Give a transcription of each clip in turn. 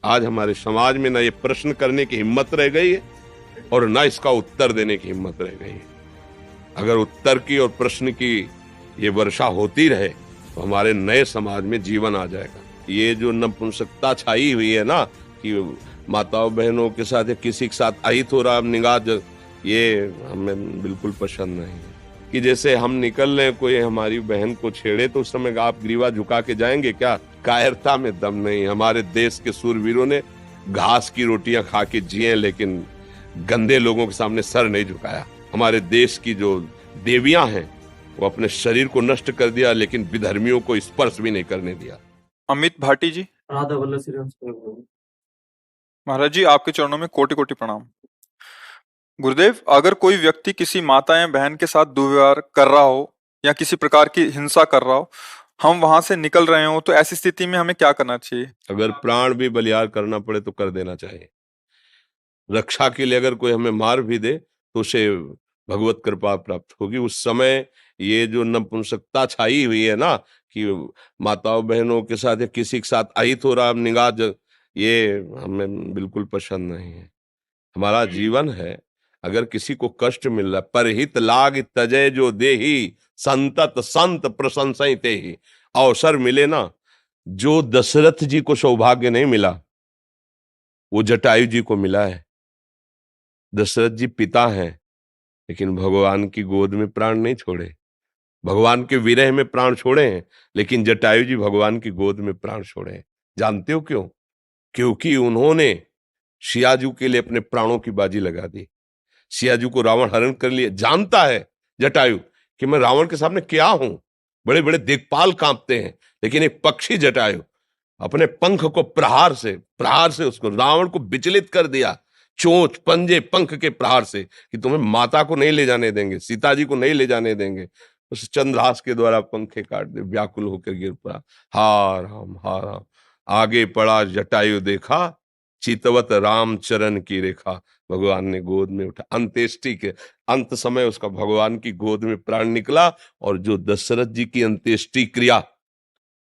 आज हमारे समाज में ना ये प्रश्न करने की हिम्मत रह गई है और ना इसका उत्तर देने की हिम्मत रह गई है। अगर उत्तर की और प्रश्न की ये वर्षा होती रहे तो हमारे नए समाज में जीवन आ जाएगा। ये जो नपुंसकता छाई हुई है ना कि माताओं बहनों के साथ या किसी के साथ अहित हो रहा निगाह, ये हमें बिल्कुल पसंद नहीं है। कि जैसे हम निकल रहे कोई हमारी बहन को छेड़े तो उस समय आप ग्रीवा झुका के जाएंगे क्या? कायरता में दम नहीं। हमारे देश के सूरवीरों ने घास की रोटियां खा के जिए लेकिन गंदे लोगों के सामने सर नहीं झुकाया। हमारे देश की जो देवियां हैं वो अपने शरीर को नष्ट कर दिया लेकिन विधर्मियों को स्पर्श भी नहीं करने दिया। अमित भाटी जी, राधा वल्लभ श्री राम प्रभु। महाराज जी आपके चरणों में कोटि कोटि प्रणाम। गुरुदेव, अगर कोई व्यक्ति किसी माता या बहन के साथ दुर्व्यवहार कर रहा हो या किसी प्रकार की हिंसा कर रहा हो, हम वहां से निकल रहे हो, तो ऐसी स्थिति में हमें क्या करना चाहिए? अगर प्राण भी बलियार करना पड़े तो कर देना चाहिए। रक्षा के लिए अगर कोई हमें मार भी दे तो उसे भगवत कृपा प्राप्त होगी। उस समय ये जो नपुंसकता छाई हुई है ना कि माताओं बहनों के साथ या किसी के साथ अहित हो रहा निगाह, ये हमें बिल्कुल पसंद नहीं है। हमारा जीवन है, अगर किसी को कष्ट मिल रहा है, परहित लाग तजय जो देही संतत संत प्रशंसई तेहि। अवसर मिले ना, जो दशरथ जी को सौभाग्य नहीं मिला वो जटायु जी को मिला है। दशरथ जी पिता हैं लेकिन भगवान की गोद में प्राण नहीं छोड़े, भगवान के विरह में प्राण छोड़े हैं, लेकिन जटायु जी भगवान की गोद में प्राण छोड़े हैं। जानते हो क्यों? क्योंकि उन्होंने सियाजू के लिए अपने प्राणों की बाजी लगा दी। सियाजू को रावण हरण कर लिए। जानता है जटायु कि मैं रावण के सामने क्या हूं, बड़े बड़े दिक्पाल कांपते हैं, लेकिन एक पक्षी जटायु अपने पंख को प्रहार से उसको रावण को विचलित कर दिया। चोंच पंजे पंख के प्रहार से कि तुम्हें माता को नहीं ले जाने देंगे, सीता जी को नहीं ले जाने देंगे। उस चंद्रहास के द्वारा पंखे काट दे, व्याकुल होकर गिर पड़ा। हा राम। आगे पड़ा जटायु देखा, चितवत राम चरण की रेखा। भगवान ने गोद में उठा। अंत्येष्टि के अंत समय उसका भगवान की गोद में प्राण निकला। और जो दशरथ जी की अंत्येष्टि क्रिया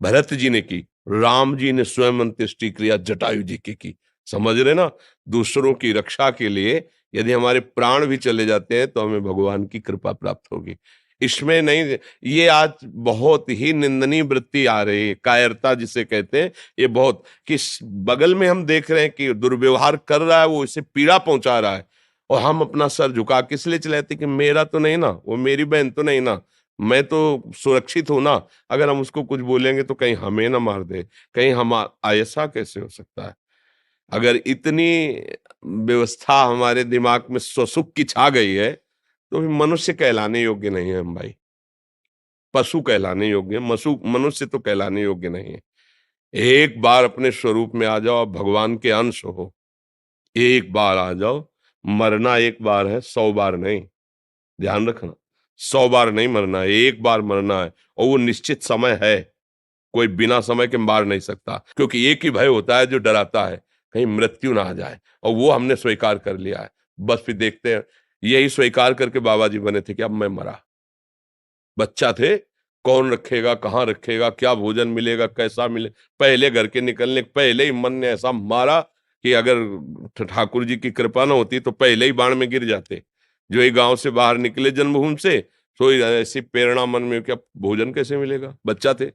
भरत जी ने की, राम जी ने स्वयं अंत्येष्टि क्रिया जटायु जी की। समझ रहे ना? दूसरों की रक्षा के लिए यदि हमारे प्राण भी चले जाते हैं तो हमें भगवान की कृपा प्राप्त होगी। इसमें नहीं, ये आज बहुत ही निंदनीय वृत्ति आ रही है, कायरता जिसे कहते हैं। ये बहुत किस बगल में हम देख रहे हैं कि दुर्व्यवहार कर रहा है, वो इसे पीड़ा पहुंचा रहा है, और हम अपना सर झुका किस लिए चलाते कि मेरा तो नहीं ना, वो मेरी बहन तो नहीं ना, मैं तो सुरक्षित हूं ना। अगर हम उसको कुछ बोलेंगे तो कहीं हमें ना मार दे, कहीं हम ऐसा कैसे हो सकता है? अगर इतनी व्यवस्था हमारे दिमाग में स्वसुख की छा गई है तो फिर मनुष्य कहलाने योग्य नहीं है हम भाई। पशु कहलाने योग्य, मनुष्य तो कहलाने योग्य नहीं है। एक बार अपने स्वरूप में आ जाओ, आप भगवान के अंश हो। एक बार आ जाओ। मरना एक बार है, 100 बार नहीं। ध्यान रखना, 100 बार नहीं मरना है, एक बार मरना है। और वो निश्चित समय है, कोई बिना समय के मार नहीं सकता। क्योंकि एक ही भय होता है जो डराता है, कहीं मृत्यु ना आ जाए, और वो हमने स्वीकार कर लिया है। बस फिर देखते हैं। यही स्वीकार करके बाबा जी बने थे कि अब मैं मरा। बच्चा थे, कौन रखेगा, कहाँ रखेगा, क्या भोजन मिलेगा, कैसा मिले, पहले घर के निकलने पहले ही मन ने ऐसा मारा कि अगर ठाकुर जी की कृपा न होती तो पहले ही बाण में गिर जाते। जो ही गांव से बाहर निकले जन्मभूमि से, तो ऐसी प्रेरणा मन में क्या भोजन कैसे मिलेगा। बच्चा थे,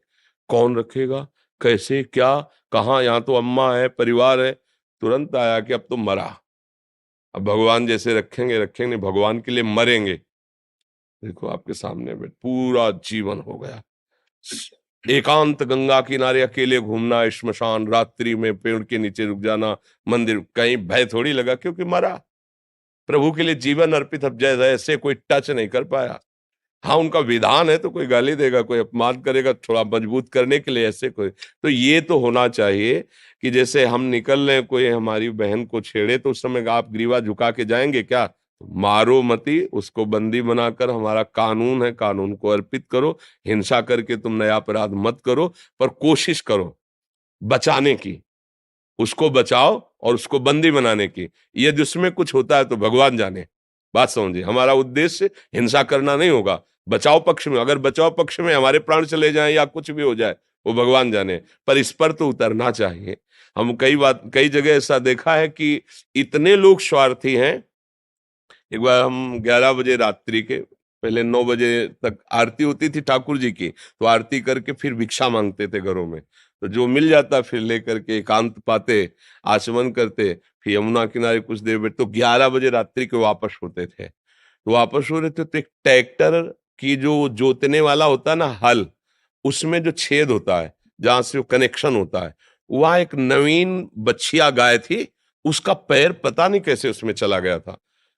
कौन रखेगा, कैसे, क्या, कहाँ, यहाँ तो अम्मा है, परिवार है। तुरंत आया कि अब तो मरा, अब भगवान जैसे रखेंगे रखेंगे, भगवान के लिए मरेंगे। देखो आपके सामने में पूरा जीवन हो गया। एकांत गंगा किनारे अकेले घूमना, श्मशान, रात्रि में पेड़ के नीचे रुक जाना, मंदिर, कहीं भय थोड़ी लगा क्योंकि मरा। प्रभु के लिए जीवन अर्पित, अब जैसे ऐसे कोई टच नहीं कर पाया। हाँ, उनका विधान है तो कोई गाली देगा, कोई अपमान करेगा, थोड़ा मजबूत करने के लिए ऐसे कोई। तो ये तो होना चाहिए कि जैसे हम निकल रहे कोई हमारी बहन को छेड़े तो उस समय आप ग्रीवा झुका के जाएंगे क्या? मारो मती, उसको बंदी बनाकर, हमारा कानून है, कानून को अर्पित करो। हिंसा करके तुम नया अपराध मत करो, पर कोशिश करो बचाने की। उसको बचाओ और उसको बंदी बनाने की। यदि उसमें कुछ होता है तो भगवान जाने। बात समझिए, हमारा उद्देश्य हिंसा करना नहीं होगा। बचाव पक्ष में, अगर बचाव पक्ष में हमारे प्राण चले जाएं या कुछ भी हो जाए, वो भगवान जाने, पर इस पर तो उतरना चाहिए। हम कई जगह ऐसा देखा है कि इतने लोग स्वार्थी हैं। एक बार हम 11 बजे रात्रि के पहले 9 बजे तक आरती होती थी ठाकुर जी की, तो आरती करके फिर भिक्षा मांगते थे घरों में। तो जो मिल जाता फिर लेकर के एकांत पाते, आचमन करते, फिर यमुना किनारे कुछ देर बैठ, तो 11 बजे रात्रि के वापस होते थे। तो वापस हो रहे थे तो एक ट्रैक्टर की जो जोतने वाला होता है ना हल, उसमें जो छेद होता है जहां से वो कनेक्शन होता है, वहां एक नवीन बछिया गाय थी, उसका पैर पता नहीं कैसे उसमें चला गया था।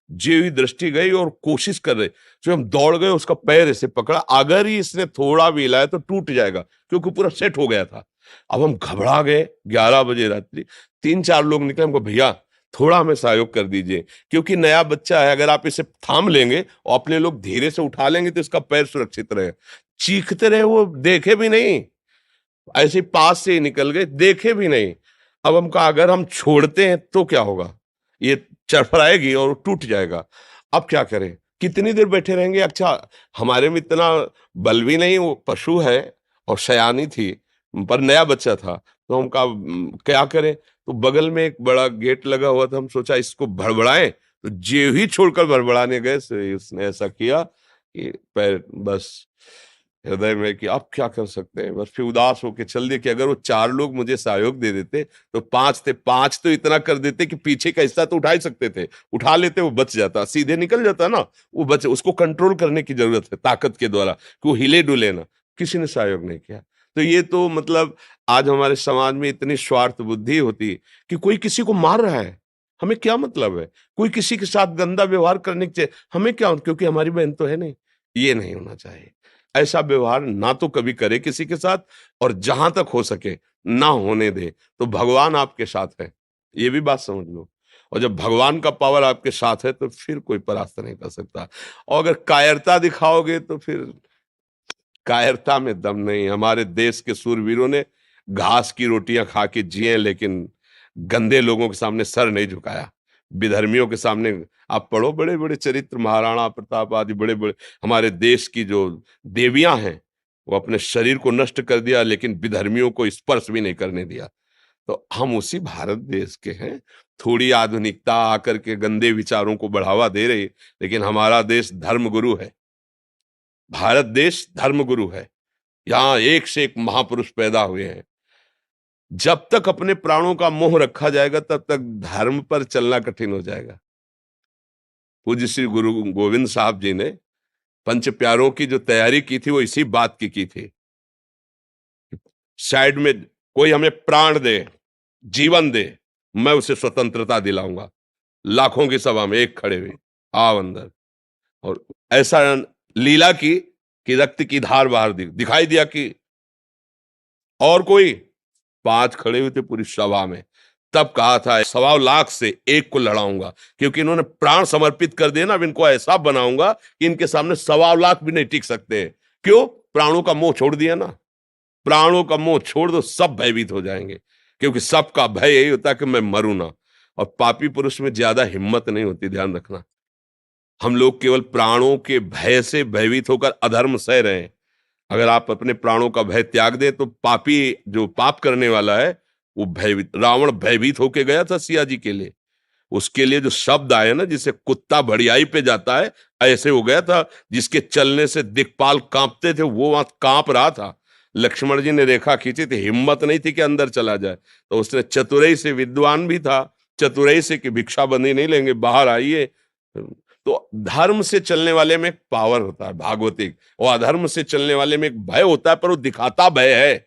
जी हुई दृष्टि गई और कोशिश कर रहे, जो हम दौड़ गए, उसका पैर ऐसे पकड़ा, अगर ही इसने थोड़ा भी हिलाया तो टूट जाएगा, क्योंकि पूरा सेट हो गया था। अब हम घबरा गए, 11 बजे रात्रि, 3-4 लोग निकले, हमको भैया थोड़ा हमें सहयोग कर दीजिए, क्योंकि नया बच्चा है, अगर आप इसे थाम लेंगे और अपने लोग धीरे से उठा लेंगे तो इसका पैर सुरक्षित रहे। चीखते रहे, वो देखे भी नहीं, ऐसे ही पास से ही निकल गए, देखे भी नहीं। अब हम कहा अगर हम छोड़ते हैं तो क्या होगा, ये चरफराएगी और टूट जाएगा। अब क्या करें, कितनी देर बैठे रहेंगे। अच्छा, हमारे में इतना बल भी नहीं, वो पशु है और सयानी थी, पर नया बच्चा था, तो हम कहा क्या करें। तो बगल में एक बड़ा गेट लगा हुआ था, हम सोचा इसको भड़बड़ाएं, तो जे ही छोड़कर भड़बड़ाने गए से उसने ऐसा किया कि पैर बस हृदय में कि अब क्या कर सकते हैं, बस फिर उदास होके चल दिए कि अगर वो 4 लोग मुझे सहयोग दे देते तो 5 थे, 5 तो इतना कर देते कि पीछे का हिस्सा तो उठा ही सकते थे, उठा लेते, वो बच जाता, सीधे निकल जाता ना, वो बच, उसको कंट्रोल करने की जरूरत है ताकत के द्वारा कि वो हिले डुले ना। किसी ने सहयोग नहीं किया। तो ये तो मतलब आज हमारे समाज में इतनी स्वार्थ बुद्धि होती कि कोई किसी को मार रहा है, हमें क्या मतलब है, कोई किसी के साथ गंदा व्यवहार करने के, हमें क्या, क्योंकि हमारी बहन तो है नहीं। ये नहीं होना चाहिए, ऐसा व्यवहार ना तो कभी करे किसी के साथ, और जहां तक हो सके ना होने दे। तो भगवान आपके साथ है, ये भी बात समझ लो। और जब भगवान का पावर आपके साथ है तो फिर कोई परास्त नहीं कर सकता। और अगर कायरता दिखाओगे तो फिर कायरता में दम नहीं। हमारे देश के सूरवीरों ने घास की रोटियां खा के जिए, लेकिन गंदे लोगों के सामने सर नहीं झुकाया। विधर्मियों के सामने आप पढ़ो, बड़े बड़े चरित्र, महाराणा प्रताप आदि बड़े बड़े हमारे देश की जो देवियां हैं, वो अपने शरीर को नष्ट कर दिया, लेकिन विधर्मियों को स्पर्श भी नहीं करने दिया। तो हम उसी भारत देश के हैं। थोड़ी आधुनिकता आकर के गंदे विचारों को बढ़ावा दे रही, लेकिन हमारा देश धर्मगुरु है। भारत देश धर्मगुरु है। यहाँ एक से एक महापुरुष पैदा हुए हैं। जब तक अपने प्राणों का मोह रखा जाएगा तब तक धर्म पर चलना कठिन हो जाएगा। पूज्य श्री गुरु गोविंद साहब जी ने पंच प्यारों की जो तैयारी की थी वो इसी बात की थी। साइड में कोई हमें प्राण दे, जीवन दे, मैं उसे स्वतंत्रता दिलाऊंगा। लाखों की सभा में एक खड़े हुए, आओ अंदर। और ऐसा लीला की कि रक्त की धार बाहर दिखाई दिया कि और कोई, 5 खड़े हुए थे पूरी सभा में। तब कहा था 1.25 लाख से एक को लड़ाऊंगा, क्योंकि इन्होंने प्राण समर्पित कर दिए ना, अब इनको ऐसा बनाऊंगा कि इनके सामने 1.25 लाख भी नहीं टिक सकते। क्यों? प्राणों का मोह छोड़ दिया ना। प्राणों का मोह छोड़ दो, सब भयभीत हो जाएंगे, क्योंकि सबका भय यही होता है कि मैं मरूं ना। और पापी पुरुष में ज्यादा हिम्मत नहीं होती, ध्यान रखना। हम लोग केवल प्राणों के भय से भयभीत होकर अधर्म सह रहे हैं। अगर आप अपने प्राणों का भय त्याग दें तो पापी जो पाप करने वाला है वो भयभीत, रावण भयभीत होके गया था सिया जी के लिए। उसके लिए जो शब्द आए ना, जिसे कुत्ता बढ़ियाई पे जाता है, ऐसे हो गया था। जिसके चलने से दिक्पाल कांपते थे वो वहां कांप रहा था। लक्ष्मण जी ने रेखा खींची थी, हिम्मत नहीं थी कि अंदर चला जाए, तो उसने चतुराई से, विद्वान भी था, चतुराई से कि भिक्षा बंदी नहीं लेंगे, बाहर आइए। तो धर्म से चलने वाले में एक पावर होता है भागवतिक, और अधर्म से चलने वाले में एक भय होता है, पर वो दिखाता भय है।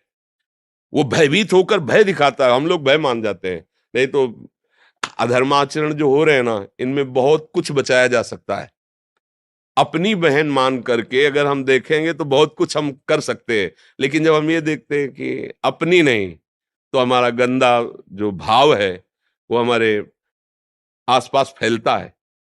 वो भयभीत होकर भय दिखाता है, हम लोग भय मान जाते हैं। नहीं तो अधर्माचरण जो हो रहे हैं ना, इनमें बहुत कुछ बचाया जा सकता है। अपनी बहन मान करके अगर हम देखेंगे तो बहुत कुछ हम कर सकते हैं, लेकिन जब हम ये देखते हैं कि अपनी नहीं, तो हमारा गंदा जो भाव है वो हमारे आसपास फैलता है।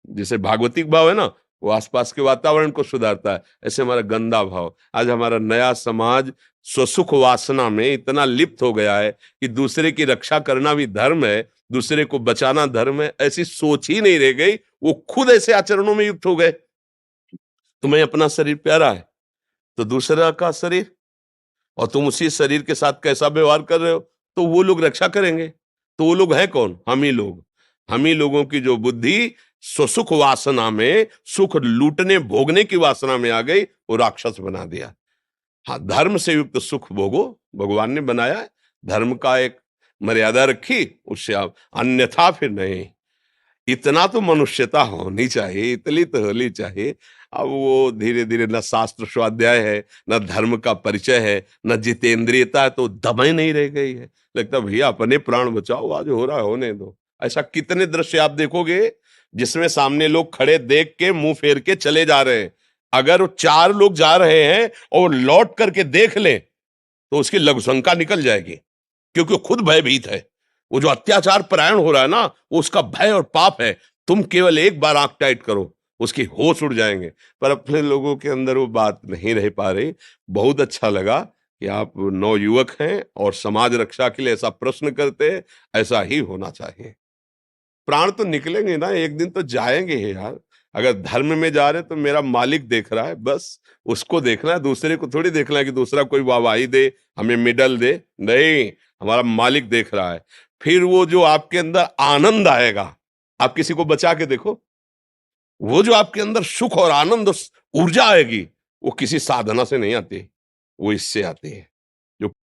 जैसे भागवतिक भाव है ना, वो आसपास के वातावरण को सुधारता है, ऐसे हमारा गंदा भाव। आज हमारा नया समाज स्वसुख वासना में इतना लिप्त हो गया है कि दूसरे की रक्षा करना भी धर्म है, दूसरे को बचाना धर्म है, ऐसी सोच ही नहीं रह गई। वो खुद ऐसे आचरणों में युक्त हो गए। तुम्हें अपना शरीर प्यारा है तो दूसरा का शरीर, और तुम उसी शरीर के साथ कैसा व्यवहार कर रहे हो तो वो लोग रक्षा करेंगे। तो वो लोग हैं कौन? हम ही लोग। हम ही लोगों की जो बुद्धि सुख वासना में, सुख लूटने भोगने की वासना में आ गई, वो राक्षस बना दिया। हाँ, धर्म से युक्त सुख भोगो, भगवान ने बनाया है। धर्म का एक मर्यादा रखी, उससे आप, अन्यथा फिर नहीं। इतना तो मनुष्यता होनी चाहिए, इतनी तो होनी चाहिए। अब वो धीरे धीरे न शास्त्र स्वाध्याय है, न धर्म का परिचय है, न जितेंद्रियता है, तो दम ही नहीं रह गई है। लगता है भैया अपने प्राण बचाओ, आज हो रहा है होने दो। ऐसा कितने दृश्य आप देखोगे जिसमें सामने लोग खड़े देख के मुंह फेर के चले जा रहे हैं। अगर वो 4 लोग जा रहे हैं और लौट करके देख लें तो उसकी लघु शंका निकल जाएगी, क्योंकि वो खुद भयभीत है। वो जो अत्याचार परायण हो रहा है ना, वो उसका भय और पाप है। तुम केवल एक बार आंख टाइट करो, उसकी होश उड़ जाएंगे। पर अपने लोगों के अंदर वो बात नहीं रह पा रही। बहुत अच्छा लगा कि आप नवयुवक हैं और समाज रक्षा के लिए ऐसा प्रश्न करते हैं। ऐसा ही होना चाहिए। प्राण तो निकलेंगे ना, एक दिन तो जाएंगे ही यार। अगर धर्म में जा रहे हैं तो मेरा मालिक देख रहा है, बस उसको देखना है, दूसरे को थोड़ी देखना है कि दूसरा कोई वाहवाही दे, हमें मेडल दे। नहीं, हमारा मालिक देख रहा है। फिर वो जो आपके अंदर आनंद आएगा, आप किसी को बचा के देखो, वो जो आपके अंदर सुख और आनंद ऊर्जा आएगी, वो किसी साधना से नहीं आती, वो इससे आती है।